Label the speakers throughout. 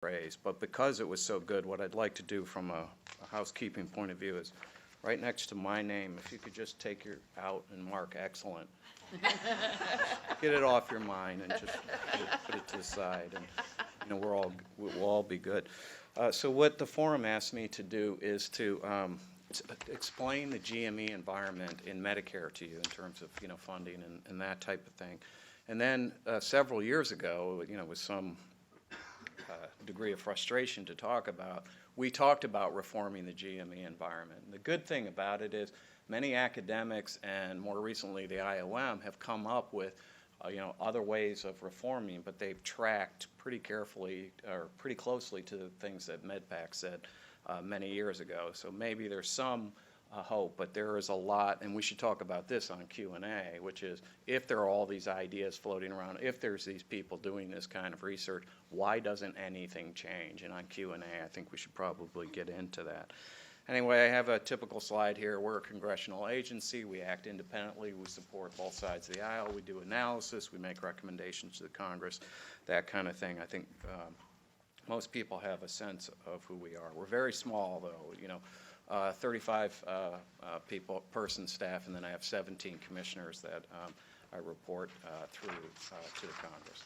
Speaker 1: raise. But because it was so good, what I'd like to do from a housekeeping point of view is right next to my name, if you could just take your out and mark excellent. Get it off your mind and just put it to the side, and we'll all be good. So what the forum asked me to do is to explain the GME environment in Medicare to you in terms of funding and that type of thing. And then several years ago, with some degree of frustration to talk about, we talked about reforming the GME environment. And the good thing about it is many academics and more recently the IOM have come up with other ways of reforming, but they've tracked pretty carefully or pretty closely to the things that MedPAC said many years ago. So maybe there's some hope, but there is a lot, and we should talk about this on Q&A, which is if there are all these ideas floating around, if there's these people doing this kind of research, why doesn't anything change? And on Q&A, I think we should probably get into that. Anyway, I have a typical slide here. We're a congressional agency. We act independently. We support both sides of the aisle. We do analysis. We make recommendations to the Congress, that kind of thing. I think most people have a sense of who we are. We're very small, though, 35 person staff, and then I have 17 commissioners that I report through to the Congress.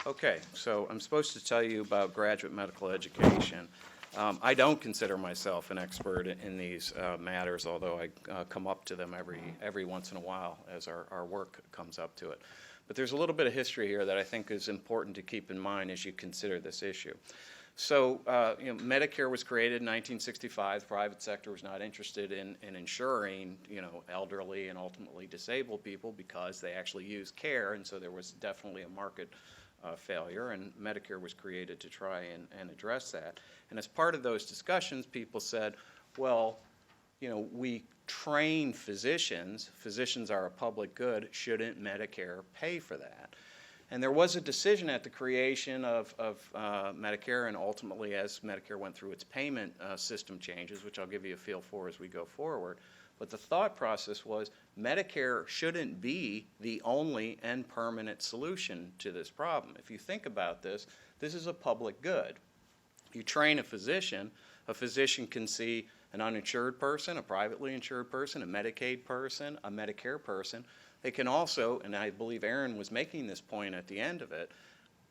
Speaker 1: Okay, so I'm supposed to tell you about graduate medical education. I don't consider myself an expert in these matters, although I come up to them every once in a while as our work comes up to it. But there's a little bit of history here that I think is important to keep in mind as you consider this issue. So, Medicare was created in 1965. The private sector was not interested in insuring, elderly and ultimately disabled people because they actually use care, and so there was definitely a market failure, and Medicare was created to try and address that. And as part of those discussions, people said, well, we train physicians. Physicians are a public good. Shouldn't Medicare pay for that? And there was a decision at the creation of Medicare, and ultimately as Medicare went through its payment system changes, which I'll give you a feel for as we go forward. But the thought process was Medicare shouldn't be the only and permanent solution to this problem. If you think about this, this is a public good. You train a physician can see an uninsured person, a privately insured person, a Medicaid person, a Medicare person. They can also, and I believe Aaron was making this point at the end of it,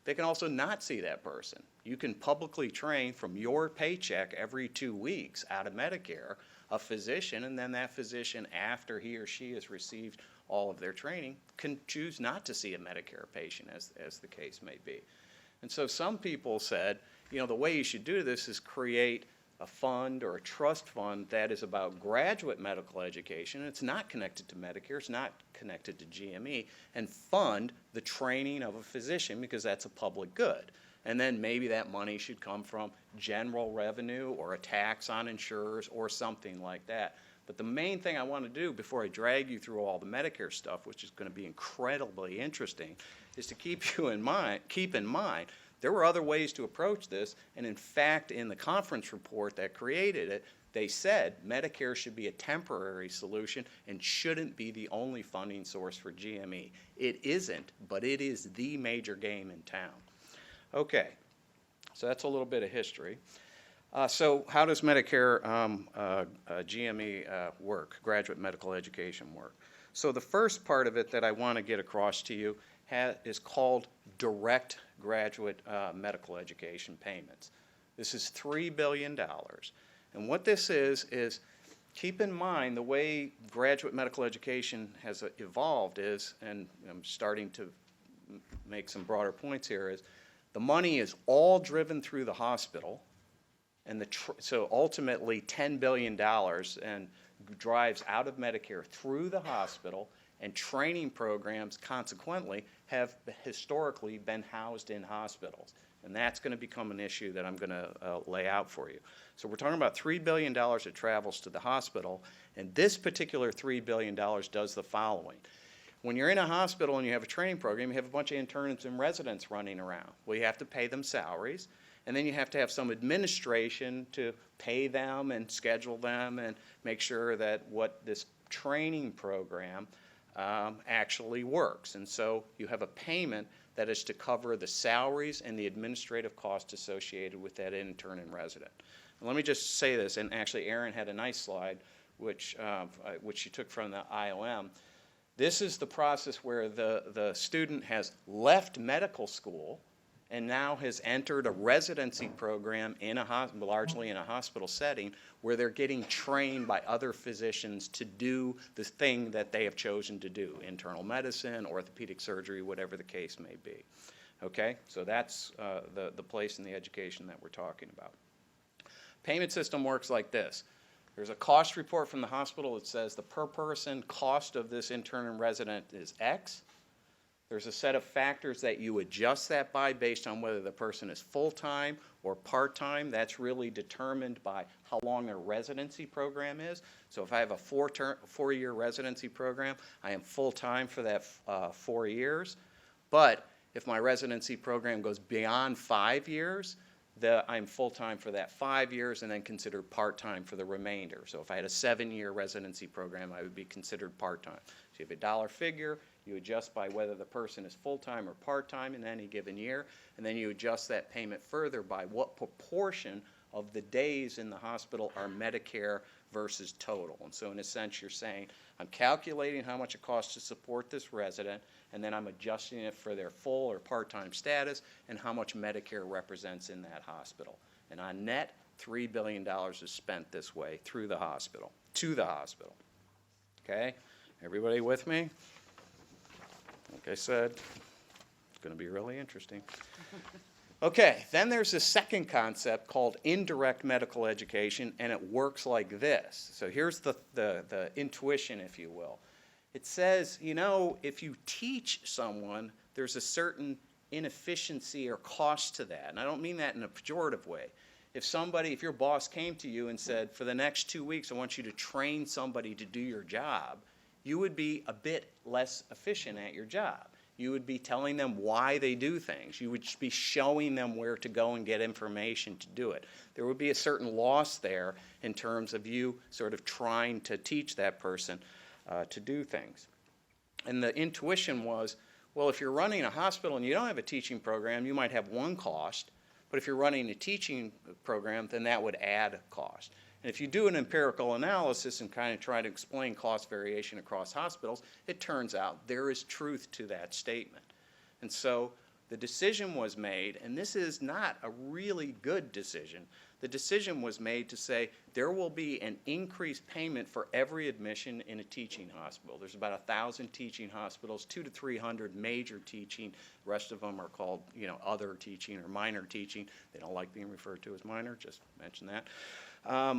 Speaker 1: they can also not see that person. You can publicly train from your paycheck every 2 weeks out of Medicare a physician, and then that physician, after he or she has received all of their training, can choose not to see a Medicare patient, as the case may be. And so some people said, the way you should do this is create a fund or a trust fund that is about graduate medical education. It's not connected to Medicare, it's not connected to GME, and fund the training of a physician because that's a public good. And then maybe that money should come from general revenue or a tax on insurers or something like that. But the main thing I want to do before I drag you through all the Medicare stuff, which is going to be incredibly interesting, is to keep in mind there were other ways to approach this, and in fact, in the conference report that created it, they said Medicare should be a temporary solution and shouldn't be the only funding source for GME. It isn't, but it is the major game in town. Okay, so that's a little bit of history. So how does Medicare GME work, graduate medical education work? So the first part of it that I want to get across to you is called direct graduate medical education payments. This is $3 billion. And what this is keep in mind the way graduate medical education has evolved is, and I'm starting to make some broader points here, is the money is all driven through the hospital, and so ultimately $10 billion and drives out of Medicare through the hospital, and training programs, consequently, have historically been housed in hospitals. And that's going to become an issue that I'm going to lay out for you. So we're talking about $3 billion that travels to the hospital, and this particular $3 billion does the following. When you're in a hospital and you have a training program, you have a bunch of interns and residents running around. Well, you have to pay them salaries, and then you have to have some administration to pay them and schedule them and make sure that what this training program actually works. And so you have a payment that is to cover the salaries and the administrative costs associated with that intern and resident. And let me just say this, and actually Erin had a nice slide which she took from the IOM. This is the process where the student has left medical school and now has entered a residency program in largely in a hospital setting where they're getting trained by other physicians to do the thing that they have chosen to do, internal medicine, orthopedic surgery, whatever the case may be. Okay, so that's the place in the education that we're talking about. Payment system works like this. There's a cost report from the hospital that says the per person cost of this intern and resident is X. There's a set of factors that you adjust that by based on whether the person is full-time or part-time. That's really determined by how long their residency program is. So if I have a four-year residency program, I am full-time for that 4 years. But if my residency program goes beyond 5 years, I'm full-time for that 5 years and then considered part-time for the remainder. So if I had a 7-year residency program, I would be considered part-time. So you have a dollar figure, you adjust by whether the person is full-time or part-time in any given year, and then you adjust that payment further by what proportion of the days in the hospital are Medicare versus total. And so in a sense you're saying, I'm calculating how much it costs to support this resident, and then I'm adjusting it for their full or part-time status and how much Medicare represents in that hospital. And on net, $3 billion is spent this way through the hospital, to the hospital. Okay? Everybody with me? Like I said, it's going to be really interesting. Okay, then there's a second concept called indirect medical education, and it works like this. So here's the intuition, if you will. It says, you know, if you teach someone, there's a certain inefficiency or cost to that. And I don't mean that in a pejorative way. If your boss came to you and said, for the next 2 weeks, I want you to train somebody to do your job, you would be a bit less efficient at your job. You would be telling them why they do things. You would be showing them where to go and get information to do it. There would be a certain loss there in terms of you sort of trying to teach that person to do things. And the intuition was, well, if you're running a hospital and you don't have a teaching program, you might have one cost. But if you're running a teaching program, then that would add cost. And if you do an empirical analysis and kind of try to explain cost variation across hospitals, it turns out there is truth to that statement. And so the decision was made, and this is not a really good decision. The decision was made to say there will be an increased payment for every admission in a teaching hospital. There's about 1,000 teaching hospitals, 200 to 300 major teaching. The rest of them are called, other teaching or minor teaching. They don't like being referred to as minor, just mention that.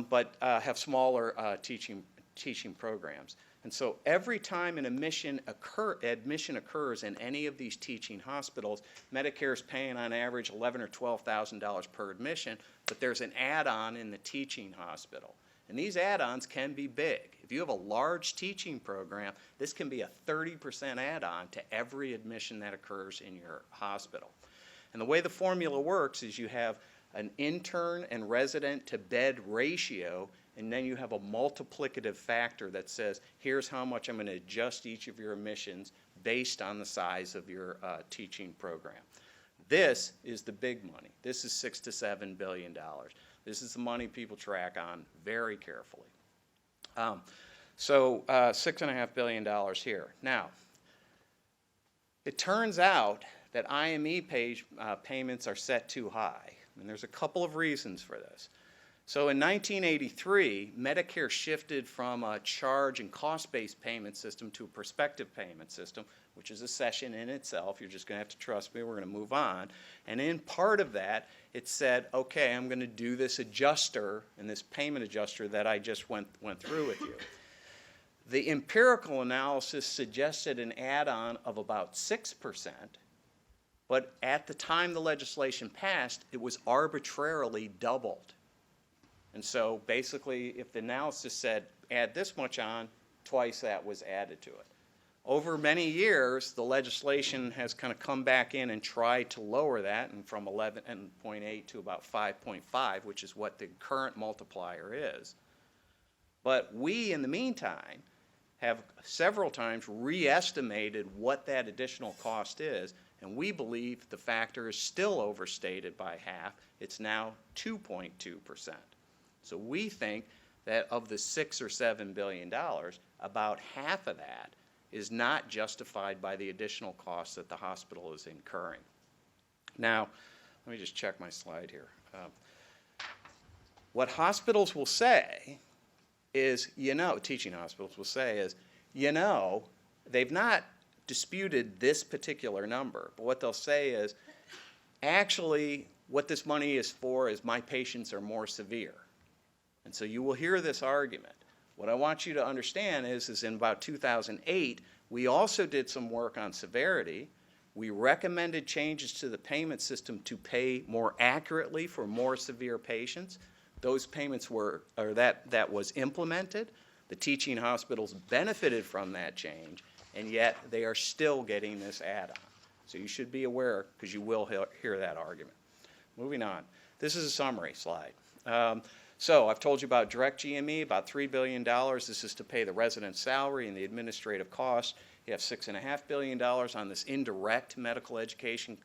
Speaker 1: But have smaller teaching programs. And so every time an admission occurs in any of these teaching hospitals, Medicare is paying on average $11,000 or $12,000 per admission, but there's an add-on in the teaching hospital. And these add-ons can be big. If you have a large teaching program, this can be a 30% add-on to every admission that occurs in your hospital. And the way the formula works is you have an intern and resident to bed ratio, and then you have a multiplicative factor that says, here's how much I'm going to adjust each of your admissions based on the size of your teaching program. This is the big money. This is $6 to $7 billion. This is the money people track on very carefully. So $6.5 billion here. Now, it turns out that IME payments are set too high. And there's a couple of reasons for this. So in 1983, Medicare shifted from a charge and cost-based payment system to a prospective payment system, which is a session in itself. You're just going to have to trust me. We're going to move on. And in part of that, it said, okay, I'm going to do this adjuster and this payment adjuster that I just went through with you. The empirical analysis suggested an add-on of about 6%. But at the time the legislation passed, it was arbitrarily doubled. And so basically, if the analysis said add this much on, twice that was added to it. Over many years, the legislation has kind of come back in and tried to lower that, and from 11.8 to about 5.5, which is what the current multiplier is. But we, in the meantime, have several times re-estimated what that additional cost is, And we believe the factor is still overstated by half. It's now 2.2%. So we think that of the $6 or $7 billion, about half of that is not justified by the additional costs that the hospital is incurring. Now, let me just check my slide here. What hospitals will say is, teaching hospitals will say is, they've not disputed this particular number, but what they'll say is, actually, what this money is for is my patients are more severe. And so you will hear this argument. What I want you to understand is in about 2008, we also did some work on severity. We recommended changes to the payment system to pay more accurately for more severe patients. Those payments that was implemented. The teaching hospitals benefited from that change, and yet they are still getting this add-on. So you should be aware, because you will hear that argument. Moving on. This is a summary slide. So I've told you about direct GME, about $3 billion. This is to pay the resident's salary and the administrative costs. You have $6.5 billion on this indirect medical education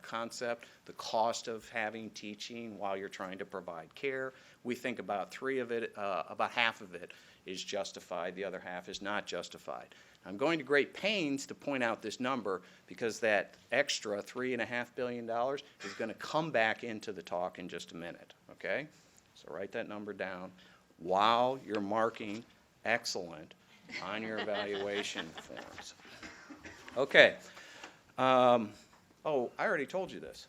Speaker 1: concept, the cost of having teaching while you're trying to provide care. We think about about half of it is justified. The other half is not justified. I'm going to great pains to point out this number because that extra $3.5 billion is going to come back into the talk in just a minute, okay? So write that number down while you're marking excellent on your evaluation forms. Okay. I already told you this.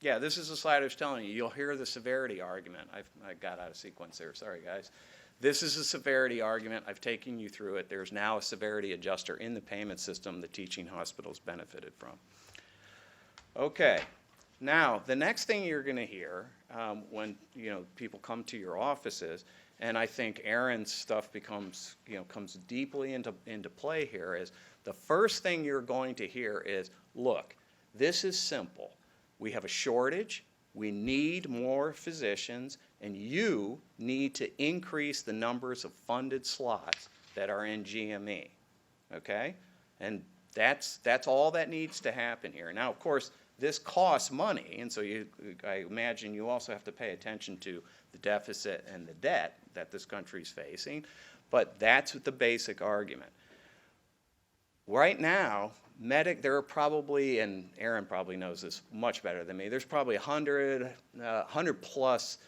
Speaker 1: Yeah, this is the slide I was telling you. You'll hear the severity argument. I got out of sequence there. Sorry, guys. This is a severity argument. I've taken you through it. There's now a severity adjuster in the payment system the teaching hospitals benefited from. Okay. Now, the next thing you're going to hear when people come to your offices, and I think Aaron's stuff comes deeply into play here, is the first thing you're going to hear is, look, this is simple. We have a shortage. We need more physicians, and you need to increase the numbers of funded slots that are in GME. Okay? And that's all that needs to happen here. Now, of course, this costs money, and so I imagine you also have to pay attention to the deficit and the debt that this country is facing, but that's the basic argument. Right now, there are probably, and Aaron probably knows this much better than me, there's probably 100 plus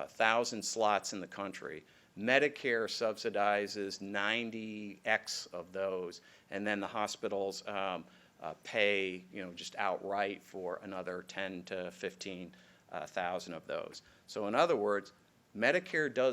Speaker 1: thousand slots in the country. Medicare subsidizes 90x of those, and then the hospitals pay, just outright for another 10 to 15,000 of those. So in other words, Medicare does